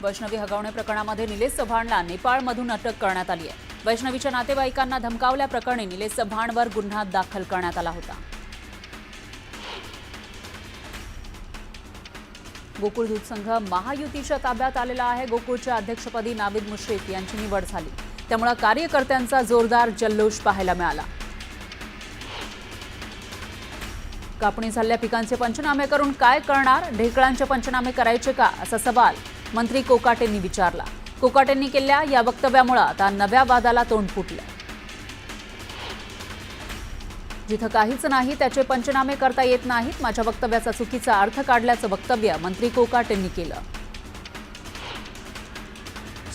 वैष्णवी हगवणे प्रकरणामध्ये निलेश चव्हाणला नेपाळमधून अटक करण्यात आली आहे। वैष्णवीच्या नातेवाईकांना धमकावल्याप्रकरणी निलेश चव्हाणवर गुन्हा दाखल करण्यात आला होता। गोकुळ दूध संघ महायुतीच्या ताब्यात आलेला आहे। गोकुळच्या अध्यक्षपदी नाविद मुश्रीफ यांची निवड झाली, त्यामुळे कार्यकर्त्यांचा जोरदार जल्लोष पाहायला मिळाला। कापणी झालेल्या पिकांचे पंचनामे करून काय करणार? ढेकळांचे पंचनामे करायचे का, असा सवाल मंत्री कोकाटेंनी विचारला। कोकाटेंनी केलेल्या या वक्तव्यामुळे आता नव्या वादाला तोंड फुटलं। जिथं काहीच नाही त्याचे पंचनामे करता येत नाहीत, माझ्या वक्तव्याचा चुकीचा अर्थ काढल्याचं वक्तव्य मंत्री कोकाटेंनी केलं।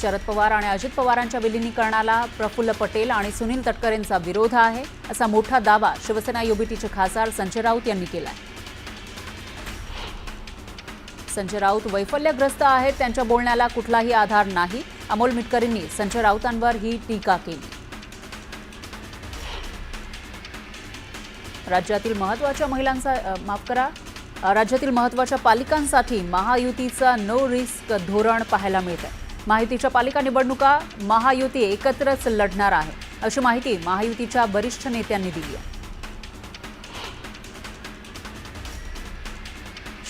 शरद पवार आणि अजित पवारांच्या विलीनीकरणाला प्रफुल्ल पटेल आणि सुनील तटकरेंचा विरोध आहे, असा मोठा दावा शिवसेना युबीटीचे खासदार संजय राऊत यांनी केलाय। संजय राऊत वैफल्यग्रस्त आहेत, त्यांच्या बोलण्याला कुठलाही आधार नाही, अमोल मिटकरींनी संजय राऊतांवर ही टीका केली। राज्यातील महत्त्वाच्या पालिकांसाठी महायुतीचा नो रिस्क धोरण पाहायला मिळत आहे। महायुतीच्या पालिका निवडणुका महायुती एकत्रच लढणार आहे, अशी माहिती महायुतीच्या वरिष्ठ नेत्यांनी दिली आहे।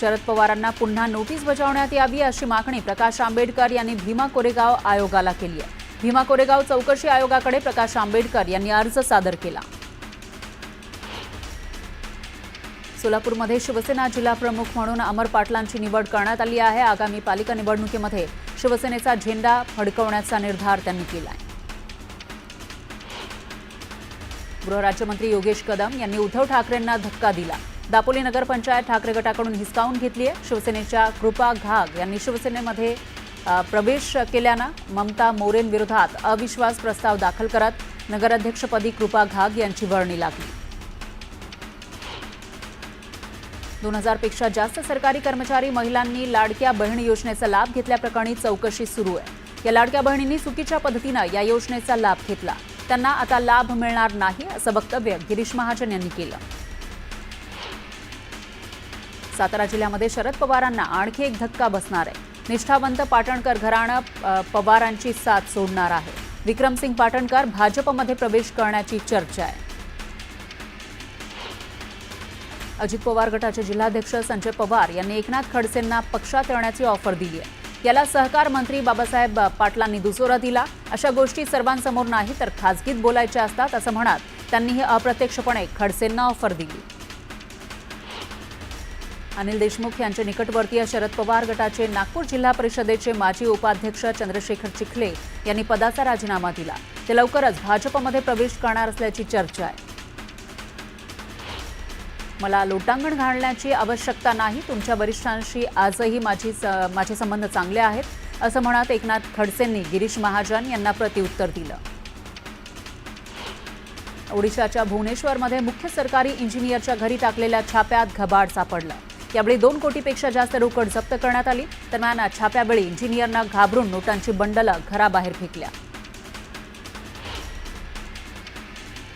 शरद पवारांना पुन्हा नोटीस बजावण्यात यावी, अशी मागणी प्रकाश आंबेडकर यांनी भीमा कोरेगाव आयोगाला केली आहे। भीमा कोरेगाव चौकशी आयोगाकडे प्रकाश आंबेडकर यांनी अर्ज सादर केला। सोलापूरमध्ये शिवसेना जिल्हा प्रमुख म्हणून अमर पाटलांची निवड करण्यात आली आहे। आगामी पालिका निवडणुकीमध्ये शिवसेनेचा झेंडा फडकवण्याचा निर्धार त्यांनी केला आहे। गृहराज्यमंत्री योगेश कदम यांनी उद्धव ठाकरेंना धक्का दिला। दापोली नगरपंचायत ठाकरे गटाकडून हिसकावून घेतली आहे। शिवसेनेच्या कृपा घाग यांनी शिवसेनेमध्ये प्रवेश केल्यानं ममता मोरेंविरोधात अविश्वास प्रस्ताव दाखल करत नगराध्यक्षपदी कृपा घाग यांची वर्णी लागली। 2000 पेक्षा जास्त सरकारी कर्मचारी महिलांनी लाडक्या बहीण योजनेचा लाभ घेतल्याप्रकरणी चौकशी सुरू आहे। या लाडक्या बहिणींनी चुकीच्या पद्धतीने या योजनेचा लाभ घेतला, त्यांना आता लाभ मिळणार नाही, असं वक्तव्य गिरीश महाजन यांनी केलं। सातारा जिल्ह्यामध्ये शरद पवारांना आणखी एक धक्का बसणार आहे। निष्ठावंत पाटणकर घराणं पवारांची साथ सोडणार आहे। विक्रमसिंग पाटणकर भाजपमध्ये प्रवेश करण्याची चर्चा आहे। अजित पवार गटाचे जिल्हाध्यक्ष संजय पवार यांनी एकनाथ खडसेंना पक्षात येण्याची ऑफर दिली आहे। याला सहकार मंत्री बाबासाहेब पाटलांनी दुजोरा दिला। अशा गोष्टी सर्वांसमोर नाही तर खासगीत बोलायच्या असतात, असं म्हणत त्यांनीही अप्रत्यक्षपणे खडसेंना ऑफर दिली। अनिल देशमुख यांचे निकटवर्तीय शरद पवार गटाचे नागपूर जिल्हा परिषदेचे माजी उपाध्यक्ष चंद्रशेखर चिखले यांनी पदाचा राजीनामा दिला। ते लवकरच भाजपमध्ये प्रवेश करणार असल्याची चर्चा आहे। मला लोटांगण घालण्याची आवश्यकता नाही, तुमच्या वरिष्ठांशी आजही माझे संबंध चांगले आहेत, असं म्हणत एकनाथ खडसेंनी गिरीश महाजन यांना प्रत्युत्तर दिलं। ओडिशाच्या भुवनेश्वरमध्ये मुख्य सरकारी इंजिनियरच्या घरी टाकलेल्या छाप्यात घबाड सापडलं। यावेळी 2 कोटीपेक्षा जास्त रोकड जप्त करण्यात आली। दरम्यान छाप्यावेळी इंजिनियरना घाबरून नोटांची बंडलं घराबाहेर फेकल्या।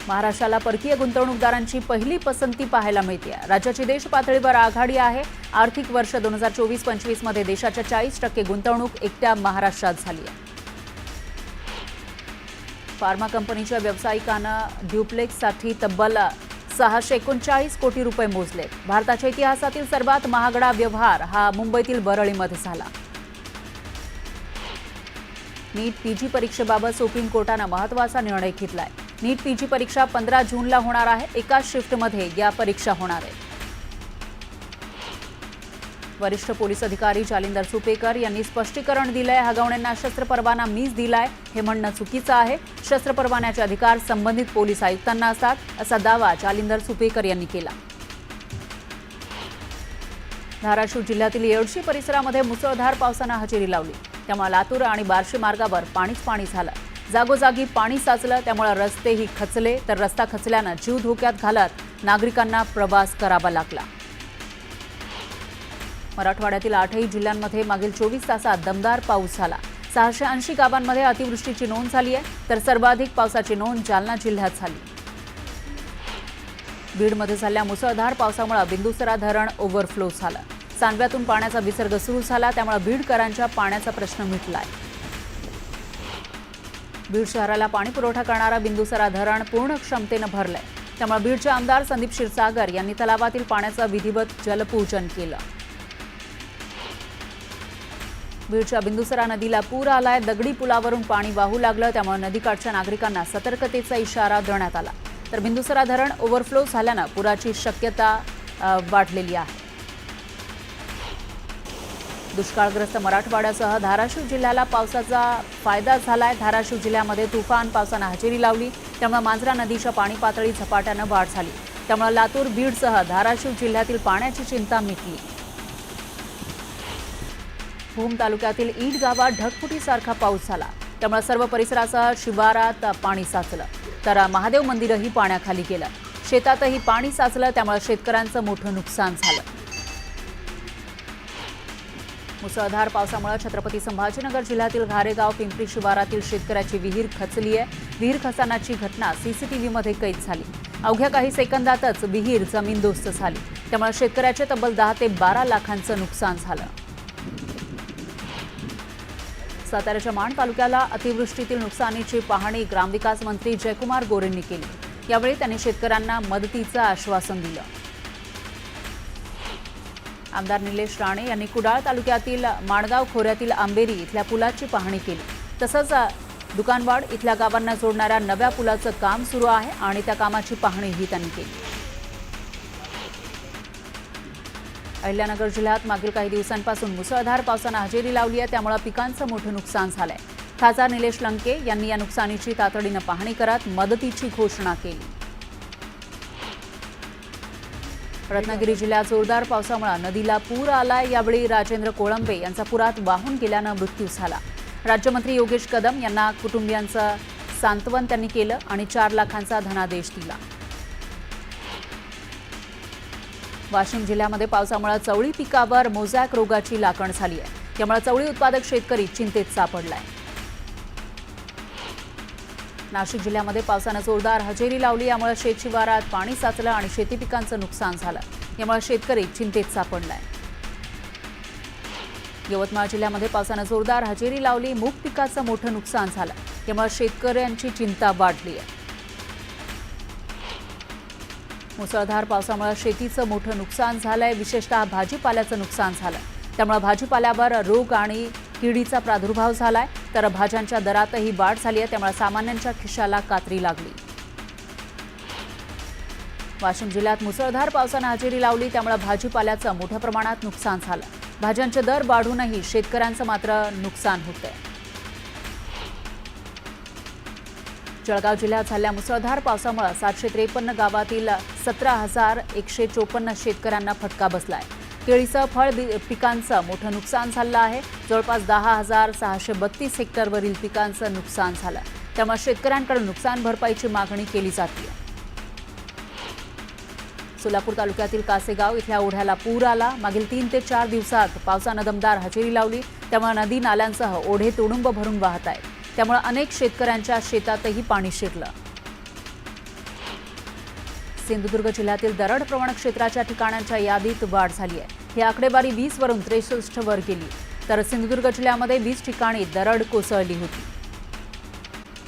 महाराष्ट्राला परकीय गुंतवणूकदारांची पहिली पसंती पाहायला मिळते। राज्याची देश पातळीवर आघाडी आहे। आर्थिक वर्ष 2024-25 मध्ये देशाच्या 40% गुंतवणूक एकट्या महाराष्ट्रात झाली आहे। फार्मा कंपनीच्या व्यावसायिकांना ड्युप्लेक्ससाठी तब्बल 639 कोटी रुपये मोजले। भारताच्या इतिहासातील सर्वात महागडा व्यवहार हा मुंबईतील वरळीमध्ये झाला। नीट पीजी परीक्षेबाबत सुप्रीम कोर्टाने महत्त्वाचा निर्णय घेतलाय। नीट पीजी परीक्षा 15 जूनला होणार आहे। एकाच शिफ्टमध्ये या परीक्षा होणार आहेत। वरिष्ठ पोलीस अधिकारी जालिंदर सुपेकर यांनी स्पष्टीकरण दिलंय। हगवणेंना शस्त्र परवाना मीच दिलाय हे म्हणणं चुकीचं आहे। शस्त्र परवान्याचे अधिकार संबंधित पोलीस आयुक्तांना असतात, असा दावा जालिंदर सुपेकर यांनी केला। धाराशिव जिल्ह्यातील येडशी परिसरामध्ये मुसळधार पावसानं हजेरी लावली, त्यामुळे लातूर आणि बार्शी मार्गावर पाणी झालं। जागोजागी पाणी साचलं, त्यामुळे रस्तेही खचले, तर रस्ता खचल्यानं जीव धोक्यात घालत नागरिकांना प्रवास करावा लागला। मराठवाड्यातील 8ही जिल्ह्यांमध्ये मागील 24 तासात दमदार पाऊस झाला। 680 गावांमध्ये अतिवृष्टीची नोंद झाली आहे, तर सर्वाधिक पावसाची नोंद जालना जिल्ह्यात झाली। बीडमध्ये झालेल्या मुसळधार पावसामुळे बिंदुसरा धरण ओव्हरफ्लो झालं। सांडव्यातून पाण्याचा विसर्ग सुरू झाला, त्यामुळे बीडकरांच्या पाण्याचा प्रश्न मिटलाय। बीड शहराला पाणी पुरवठा करणारा बिंदुसरा धरण पूर्ण क्षमतेने भरलंय, त्यामुळे बीडचे आमदार संदीप क्षीरसागर यांनी तलावातील पाण्याचं विधिवत जलपूजन केलं। बीडच्या बिंदुसरा नदीला पूर आलाय, दगडी पुलावरून पाणी वाहू लागलं, त्यामुळे नदीकाठच्या नागरिकांना सतर्कतेचा इशारा देण्यात आला। तर बिंदुसरा धरण ओव्हरफ्लो झाल्यानं पुराची शक्यता वाढलेली आहे। दुष्काळग्रस्त मराठवाड्यासह धाराशिव जिल्ह्याला पावसाचा फायदा झालाय। धाराशिव जिल्ह्यामध्ये तुफान पावसानं हजेरी लावली, त्यामुळे मांजरा नदीच्या पाणी पातळी झपाट्यानं वाढ झाली, त्यामुळे लातूर बीडसह धाराशिव जिल्ह्यातील पाण्याची चिंता मिटली। भूम तालुक्यातील ईट गावात ढगफुटीसारखा पाऊस झाला, त्यामुळे सर्व परिसरासह शिवारात पाणी साचलं, तर महादेव मंदिरही पाण्याखाली गेलं। शेतातही पाणी साचलं, त्यामुळे शेतकऱ्यांचं मोठं नुकसान झालं। मुसळधार पावसामुळे छत्रपती संभाजीनगर जिल्ह्यातील घारेगाव पिंपरी शिवारातील शेतकऱ्याची विहीर खचली आहे। विहीर खचण्याची घटना सीसीटीव्हीमध्ये कैद झाली। अवघ्या काही सेकंदातच विहीर जमीनदोस्त झाली, त्यामुळे शेतकऱ्याचे तब्बल 10 ते 12 लाखांचं नुकसान झालं। साताऱ्याच्या माण तालुक्याला अतिवृष्टीतील नुकसानीची पाहणी ग्रामविकास मंत्री जयकुमार गोरेंनी केली। यावेळी त्यांनी शेतकऱ्यांना मदतीचं आश्वासन दिलं। आमदार निलेश राणे यांनी कुडाळ तालुक्यातील माणगाव खोऱ्यातील आंबेरी इथल्या पुलाची पाहणी केली। तसंच दुकानवाड इथल्या गावांना जोडणाऱ्या नव्या पुलाचं काम सुरू आहे आणि त्या कामाची पाहणीही त्यांनी केली। अहिल्यानगर जिल्ह्यात मागील काही दिवसांपासून मुसळधार पावसानं हजेरी लावली आहे, त्यामुळे पिकांचं मोठं नुकसान झालंय। खासदार निलेश लंके यांनी या नुकसानीची तातडीनं पाहणी करत मदतीची घोषणा केली। रत्नागिरी जिल्ह्यात जोरदार पावसामुळे नदीला पूर आलाय। यावेळी राजेंद्र कोळंबे यांचा पुरात वाहून गेल्यानं मृत्यू झाला। राज्यमंत्री योगेश कदम यांना कुटुंबियांचं सांत्वन त्यांनी केलं आणि 4 लाखांचा धनादेश दिला। वाशिम जिल्ह्यामध्ये पावसामुळे चवळी पिकावर मोझॅक रोगाची लागण झाली आहे, त्यामुळे चवळी उत्पादक शेतकरी चिंतेत सापडलाय। नाशिक जिल्ह्यामध्ये पावसानं जोरदार हजेरी लावली, यामुळे शेतशिवारात पाणी साचलं आणि शेती पिकांचं नुकसान झालं, यामुळे शेतकरी चिंतेत सापडलाय। यवतमाळ जिल्ह्यामध्ये पावसानं जोरदार हजेरी लावली, मूग पिकाचं मोठं नुकसान झालं, यामुळे शेतकऱ्यांची चिंता वाढली आहे। मुसळधार पावसामुळे शेतीचं मोठं नुकसान झालंय, विशेषतः भाजीपाल्याचं नुकसान झालं, त्यामुळे भाजीपाल्यावर रोग आणि किडीचा प्रादुर्भाव झालाय, तर भाज्यांच्या दरातही वाढ झाली आहे, त्यामुळे सामान्यांच्या खिशाला कात्री लागली। वाशिम जिल्ह्यात मुसळधार पावसानं हजेरी लावली, त्यामुळे भाजीपाल्याचं मोठ्या प्रमाणात नुकसान झालं। भाज्यांचे दर वाढूनही शेतकऱ्यांचं मात्र नुकसान होतंय। जळगाव जिल्ह्यात झालेल्या मुसळधार पावसामुळे 753 गावातील 17,154 शेतकऱ्यांना फटका बसलाय। केळीसह फळ पिकांचं मोठं नुकसान झालं आहे। जवळपास 10,632 हेक्टरवरील पिकांचं नुकसान झालं, त्यामुळे शेतकऱ्यांकडून नुकसान भरपाईची मागणी केली जाते। सोलापूर तालुक्यातील कासेगाव इथल्या ओढ्याला पूर आला। मागील 3 ते 4 दिवसात पावसानं दमदार हजेरी लावली, त्यामुळे नदी नाल्यांसह ओढे तुडुंब भरून वाहत आहेत, त्यामुळे अनेक शेतकऱ्यांच्या शेतातही पाणी शिरलं। सिंधुदुर्ग जिल्ह्यातील दरड प्रवण क्षेत्राच्या ठिकाणांच्या यादीत वाढ झाली आहे। ही आकडेवारी 20 वरून 63 वर गेली, तर सिंधुदुर्ग जिल्ह्यामध्ये 20 ठिकाणी दरड कोसळली होती।